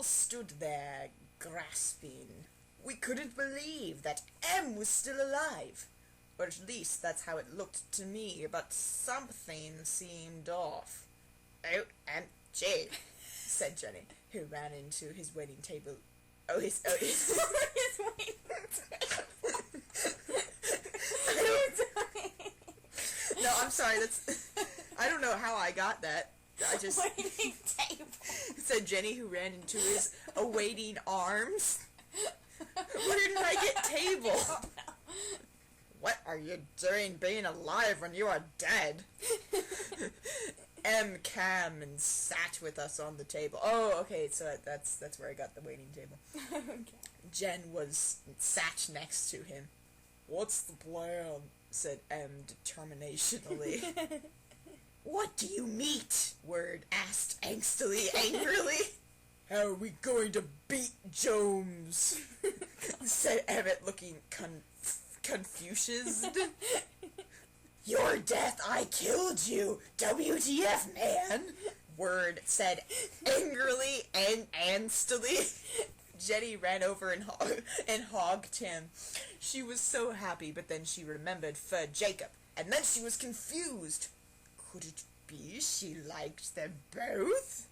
stood there, grasping. We couldn't believe that Em was still alive. Or at least that's how it looked to me, but something seemed off. OMG, said Jenny, who ran into his waiting table. His waiting table. No, I'm sorry, I don't know how I got that. I just... Waiting table. Said Jenny, who ran into his awaiting arms. Where did I get table? I don't know. What are you doing being alive when you are dead? M came and sat with us on the table. Oh, okay, so that's where I got the waiting table. Okay. Jen sat next to him. What's the plan? Said M determinationally. What do you mean? Word asked angrily. How are we going to beat Jones? Said Emmett, looking confused. Your death, I killed you. WTF, man? Word said angrily and angstily. Jenny ran over and hogged him. She was so happy, but then she remembered for Jacob, and then she was confused. Could it be she liked them both?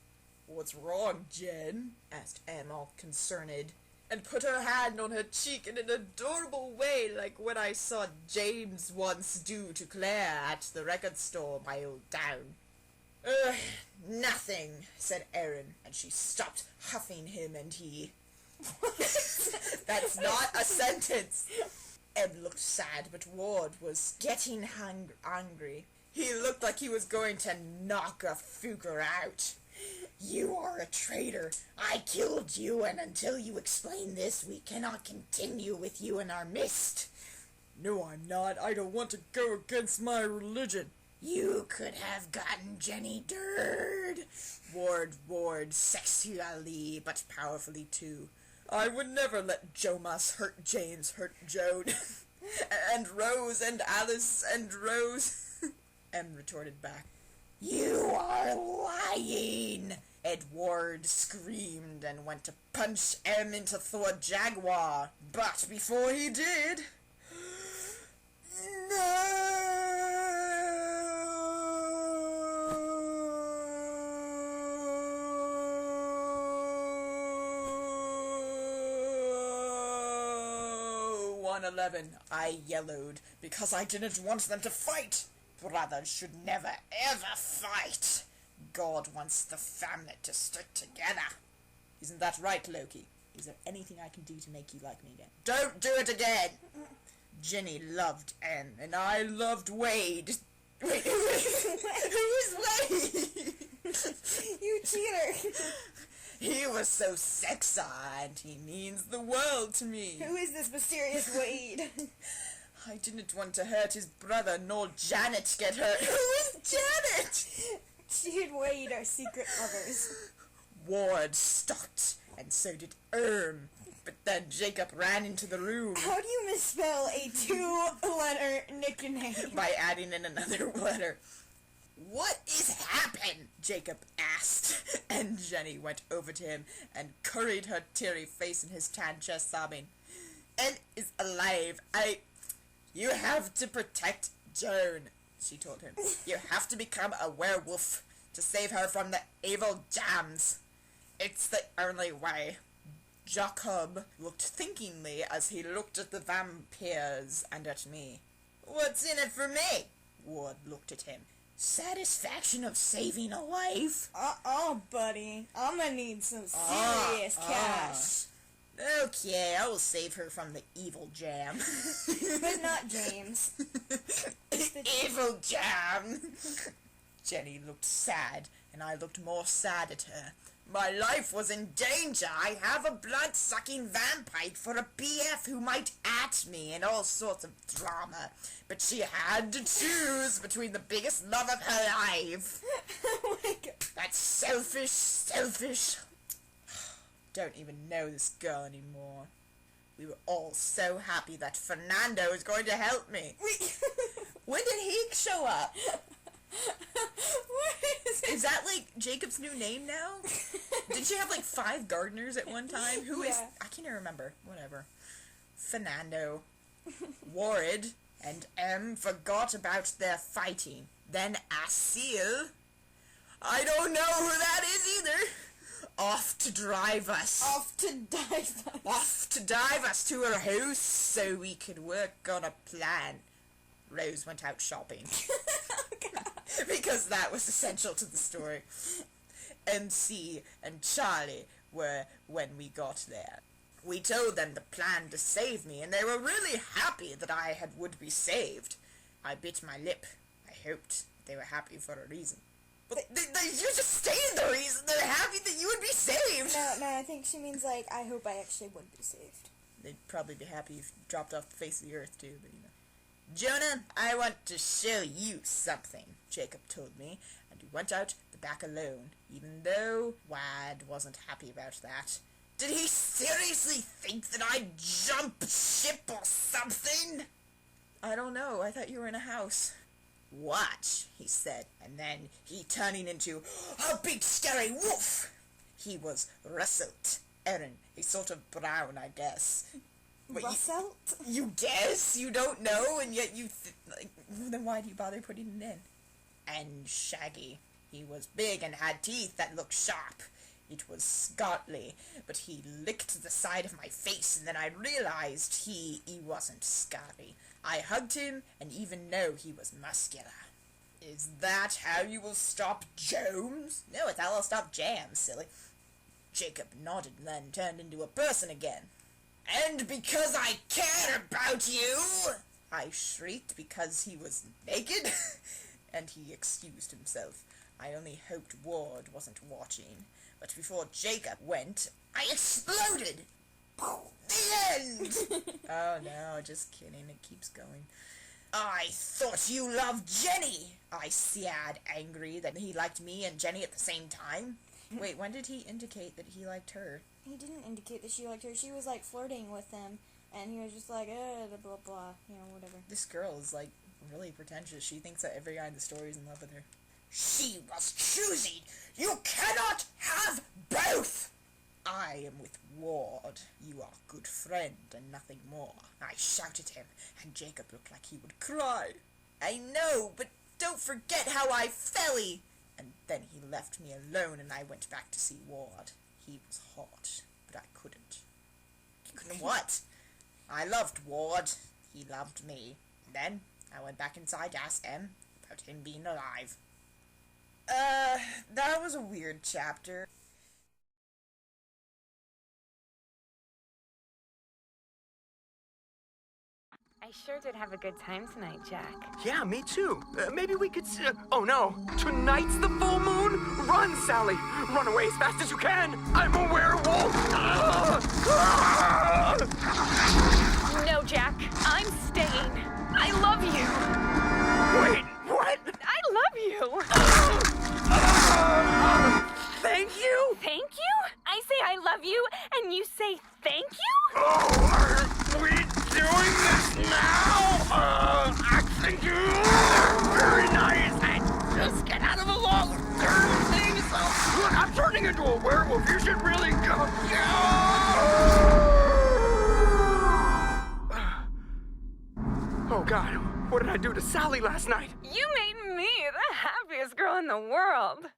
What's wrong, Jen? Asked Em, all concerned, and put her hand on her cheek in an adorable way, like what I saw James once do to Claire at the record store my old town. Nothing, said Erin, and she stopped huffing him, and he... That's not a sentence. Em looked sad, but Ward was getting angry. He looked like he was going to knock a Fuker out. You are a traitor. I killed you, and until you explain this, we cannot continue with you in our midst. No, I'm not. I don't want to go against my religion. You could have gotten Jenny Durd. Ward, sexually, but powerfully too. I would never let Jomas hurt James, hurt Joan. And Rose, and Alice, and Rose. Em retorted back. You are lying! Edward screamed and went to punch Em into Thor Jaguar. But before he did... No! 111, I yellowed, because I didn't want them to fight. Brothers should never, ever fight. God wants the family to stick together. Isn't that right, Loki? Is there anything I can do to make you like me again? Don't do it again! Jenny loved Em, and I loved Wade. Wait, who's Wade? You cheater! He was so sexy, and he means the world to me. Who is this mysterious Wade? I didn't want to hurt his brother, nor Janet get hurt. Who is Janet? She and Wade are secret lovers. Ward stopped, and so did but then Jacob ran into the room. How do you misspell a two-letter nickname? By adding in another letter. What is happened? Jacob asked, and Jenny went over to him and curried her teary face in his tan chest, sobbing. Ed is alive. You have to protect Joan, she told him. You have to become a werewolf to save her from the evil jams. It's the only way. Jacob looked thinkingly as he looked at the vampires and at me. What's in it for me? Ward looked at him. Satisfaction of saving a life? Buddy. I'm gonna need some serious cash. Okay, I will save her from the evil jam. But not James. Evil jam! Jenny looked sad, and I looked more sad at her. My life was in danger. I have a blood-sucking vampire for a PF who might at me and all sorts of drama. But she had to choose between the biggest love of her life. Oh my God. That's selfish. Don't even know this girl anymore. We were all so happy that Fernando was going to help me. When did he show up? Where is he? Is that, like, Jacob's new name now? Did she have, like, 5 gardeners at one time? Who is... I can't even remember. Whatever. Fernando. Warred. And M forgot about their fighting. Then Asil. I don't know who that is either. Off to drive us. Off to dive us. Off to dive us to her house so we could work on a plan. Rose went out shopping. Because that was essential to the story. MC and Charlie were when we got there. We told them the plan to save me, and they were really happy that would be saved. I bit my lip. I hoped they were happy for a reason. But you just stated the reason. They're happy that you would be saved. No, I think she means, like, I hope I actually would be saved. They'd probably be happy if you dropped off the face of the earth, too, but you know. Jonah, I want to show you something, Jacob told me, and we went out the back alone, even though Wad wasn't happy about that. Did he seriously think that I'd jump ship or something? I don't know, I thought you were in a house. Watch, he said, and then he turning into a big scary wolf. He was rustled. Erin, a sort of brown, I guess. Russelt? You guess? You don't know, and yet you then why do you bother putting it in? And shaggy. He was big and had teeth that looked sharp. It was Scotley, but he licked the side of my face, and then I realized he wasn't scary. I hugged him, and even though he was muscular. Is that how you will stop Jones? No, it's how I'll stop Jam, silly. Jacob nodded and then turned into a person again. And because I care about you, I shrieked because he was naked, and he excused himself. I only hoped Ward wasn't watching, but before Jacob went, I exploded! The end! Oh no, just kidding, it keeps going. I thought you loved Jenny! I said, angry that he liked me and Jenny at the same time. Wait, when did he indicate that he liked her? He didn't indicate that she liked her. She was, like, flirting with him, and he was just like, blah, blah, you know, whatever. This girl is, like, really pretentious. She thinks that every guy in the story is in love with her. She was choosing! You cannot have both! I am with Ward. You are a good friend and nothing more. I shouted at him, and Jacob looked like he would cry. I know, but don't forget how I fell. And then he left me alone, and I went back to see Ward. He was hot, but I couldn't. You couldn't what? I loved Ward. He loved me. And then I went back inside to ask M about him being alive. That was a weird chapter. I sure did have a good time tonight, Jack. Yeah, me too. Maybe we could... oh, no. Tonight's the full moon? Run, Sally. Run away as fast as you can. I'm a werewolf. No, Jack. I'm staying. I love you. Wait, what? I love you. Thank you? Thank you? I say I love you, and you say thank you? Oh, are we doing this now? Thank you. Very nice. And just get out of the long-term thing. So, look, I'm turning into a werewolf. You should really go. Oh, God. What did I do to Sally last night? You made me the happiest girl in the world.